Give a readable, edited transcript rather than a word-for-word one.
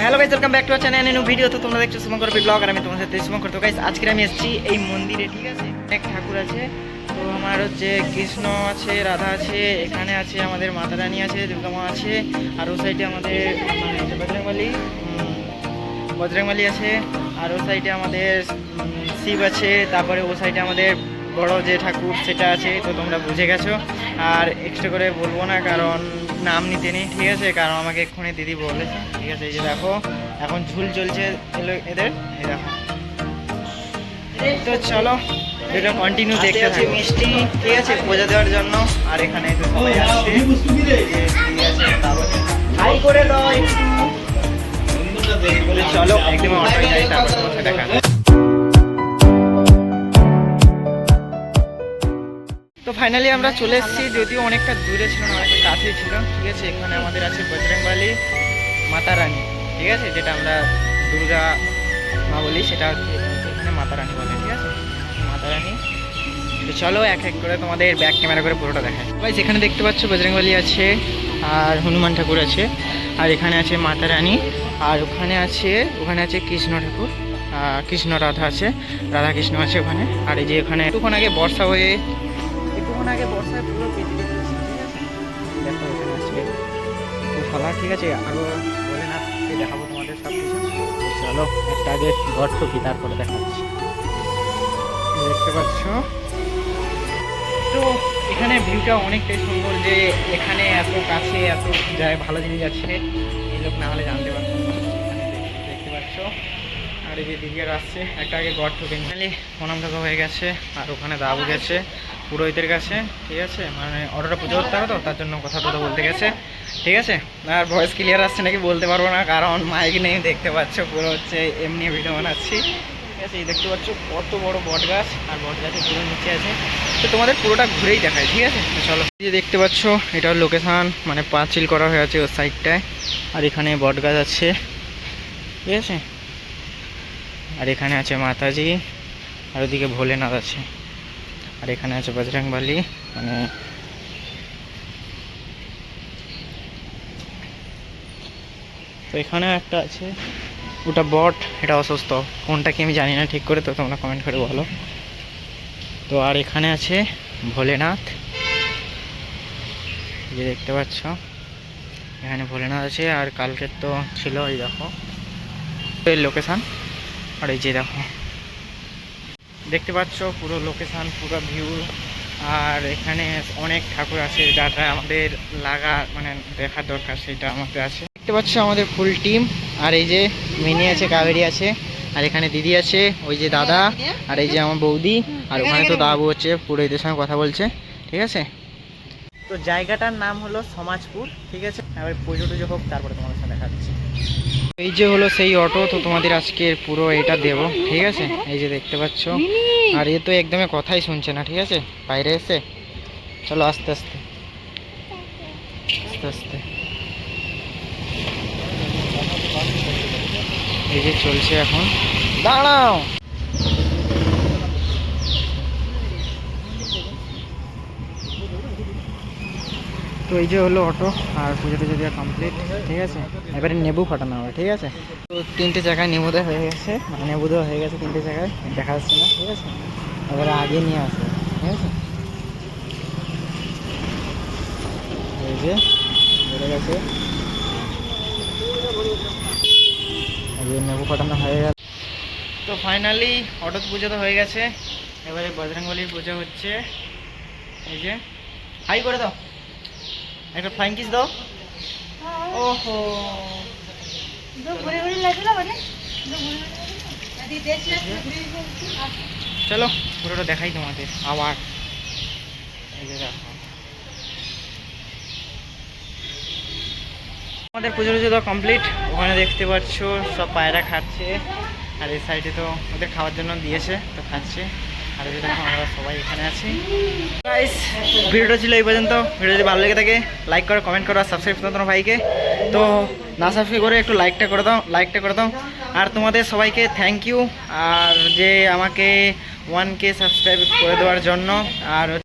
Hello guys, welcome back to our channel new video. তো তোমরা দেখছো শুভঙ্কর ব্লগ আর আমি তোমাদের সাথে শুভঙ্কর। তো গাইস আজকে আমি এসেছি এই মন্দিরে, ঠিক আছে। অনেক ঠাকুর আছে। তো আমার হচ্ছে কৃষ্ণ আছে, রাধা আছে, এখানে আছে আমাদের মাতা রানী আছে, দুর্গা মা আছে, আর ও সাইডে আমাদের বজরংবলী আছে, আর ও সাইডে আমাদের শিব আছে, তারপরে ও সাইডে আমাদের বড় যে ঠাকুর সেটা আছে। তো তোমরা বুঝে গেছো, আর এক্সট্রা করে বলবো না কারণ নাম নিতে নেই, ঠিক আছে। কারণ আমাকে এক্ষুনি দিদি বলেছে, ঠিক আছে। এই যে দেখো এখন ঝুল চলছে এদের, এই দেখো। তো চলো এটা কন্টিনিউ দেখতে থাকি। মিষ্টি, ঠিক আছে, পূজা দেওয়ার জন্য। আর এখানে সবাই আসছে, হাই করে দাও একটু। চলো একদম অটোয় যাই, তারপর তোমার সাথে দেখা। তো ফাইনালি আমরা চলে এসেছি, যদিও অনেকটা দূরে ছিল না, অনেকটা কাছেই ছিল, ঠিক আছে। এখানে আমাদের আছে বজরংবলী, মাতা রানী, ঠিক আছে, যেটা আমরা দুর্গা মা বলি, সেটা হচ্ছে এখানে মাতা রানী বলে, ঠিক আছে, মাতা রানী। তো চলো এক এক করে তোমাদের ব্যাক ক্যামেরা করে পুরোটা দেখায়। গাইস এখানে দেখতে পাচ্ছ বজরংবলী আছে, আর হনুমান ঠাকুর আছে, আর এখানে আছে মাতা রানী, আর ওখানে আছে কৃষ্ণ ঠাকুর, কৃষ্ণ রাধা আছে, রাধা কৃষ্ণ আছে ওখানে। আর এই যে এখানে একটুক্ষণ আগে বর্ষায় পুরো কেটে দিয়েছে, ঠিক আছে। দেখো এখানে আছে ফলা, ঠিক আছে। আরও বলে না দেখাবো তোমাদের সব কিছু। চলো একটা আগে ঘর ঠুকি, তারপরে দেখাচ্ছি। দেখতে পাচ্ছ তো এখানে ভিউটা অনেকটাই সুন্দর, যে এখানে এত কাছে এত যায় ভালো জিনিস আছে, এই লোক না হলে জানতে পারতাম না। দেখতে পাচ্ছ, আর এই যে দিদিয়ার আসছে, একটা আগে গড় ঠুকে নিয়ে প্রণাম ঢোকা হয়ে গেছে। আর ওখানে দাবু গেছে পুরোহিতের কাছে, ঠিক আছে, মানে অর্ডারটা পুজো করতে হবে, তো তার জন্য কথা টথা বলতে গেছে, ঠিক আছে। আর ভয়েস ক্লিয়ার আসছে নাকি বলতে পারবো না, কারণ মাইক নেই। দেখতে পাচ্ছ পুরো হচ্ছে এমনি ভিডিও বানাচ্ছি, ঠিক আছে। এই দেখতে পাচ্ছ কত বড় বট গাছ, আর বট গাছের পুরো নিচে আছে। তো তোমাদের পুরোটা ঘুরেই দেখায়, ঠিক আছে। চলো, এই যে দেখতে পাচ্ছ এটা লোকেশান, মানে পাঁচিল করা হয়ে আছে ওর সাইডটায়। আর এখানে বট গাছ আছে, ঠিক আছে। আর এখানে আছে মাতাজি, আর ওদিকে ভোলেনাথ আছে, আর এখানে আছে বজরংবলী, মানে তো এখানে একটা আছে, ওটা বট, এটা অসুস্থ, কোনটা কি আমি জানি না ঠিক করে, তো তোমরা কমেন্ট করে বলো। তো আর এখানে আছে ভোলেনাথ, যে দেখতে পাচ্ছ এখানে ভোলেনাথ আছে। আর কালকের তো ছিল, এই দেখো এই লোকেশান, আর এই যে দেখো দেখতে পাচ্ছ পুরো লোকেশান, পুরো ভিউ। আর এখানে অনেক ঠাকুর আছে, যাটা আমাদের মানে দেখার দরকার, সেটা আমাদের আছে। দেখতে পাচ্ছ আমাদের ফুল টিম, আর এই যে মিনি আছে, কাবেরী আছে, আর এখানে দিদি আছে, ওই যে দাদা, আর এই যে আমার বৌদি, আর ওখানে তো দাবু হচ্ছে পুরোহিতের সঙ্গে কথা বলছে, ঠিক আছে। তো জায়গাটার নাম হলো সমাজপুর, ঠিক আছে। এবার পুজো টুজো হোক, তারপরে তোমাদের সাথে দেখাচ্ছি। এই যে হলো সেই অটো, তো তোমাদের আজকে পুরো এটা দেব, ঠিক আছে। এই যে দেখতে পাচ্ছ, আর এ তো একদমই কথাই শুনছে না, ঠিক আছে, বাইরে এসে। চলো আস্তে আস্তে আস্তে আস্তে, এই যে চলছে এখন, দাঁড়াও। তো এই যে হলো অটো, আর পুজো টুজো দেওয়া কমপ্লিট, ঠিক আছে। এবারে নেবু ফাটানো হবে, ঠিক আছে। তো 3টে জায়গায় নেবু দেওয়া হয়ে গেছে, মানে নেবু দেওয়া হয়ে গেছে 3টে জায়গায়, দেখা যাচ্ছে না, ঠিক আছে। এবারে আগে নিয়ে আসবে, ঠিক আছে। এই যে বেড়ে গেছে, এই যে নেবু ফাটানো হয়ে গেছে। তো ফাইনালি অটো পুজো তো হয়ে গেছে, এবারে বজরংবলীর পুজো হচ্ছে। এই যে হাই করে দাও, একটা ফ্লাইং কিস দাও। ওহো, চলো পুরোটা দেখাই তোমাদের আবার। এই যে দেখো আমাদের পুজো টুজো তো কমপ্লিট। ওখানে দেখতে পাচ্ছ সব পায়রা খাচ্ছে, আর এই সাইডে তো ওদের খাওয়ার জন্য দিয়েছে, তো খাচ্ছে। আর এই দেখো আমরা সবাই এখানে আছি। গাইস ভিডিওটা ছিল এই পর্যন্ত। ভিডিও যদি ভালো লেগে থাকে লাইক করো, কমেন্ট করো, আর সাবস্ক্রাইব করো তোমার ভাইকে। তো না সাবস্ক্রাইব করে একটু লাইকটা করে দাও। আর তোমাদের সবাইকে থ্যাংক ইউ, আর যে আমাকে 1K সাবস্ক্রাইব করে দেওয়ার জন্য। আর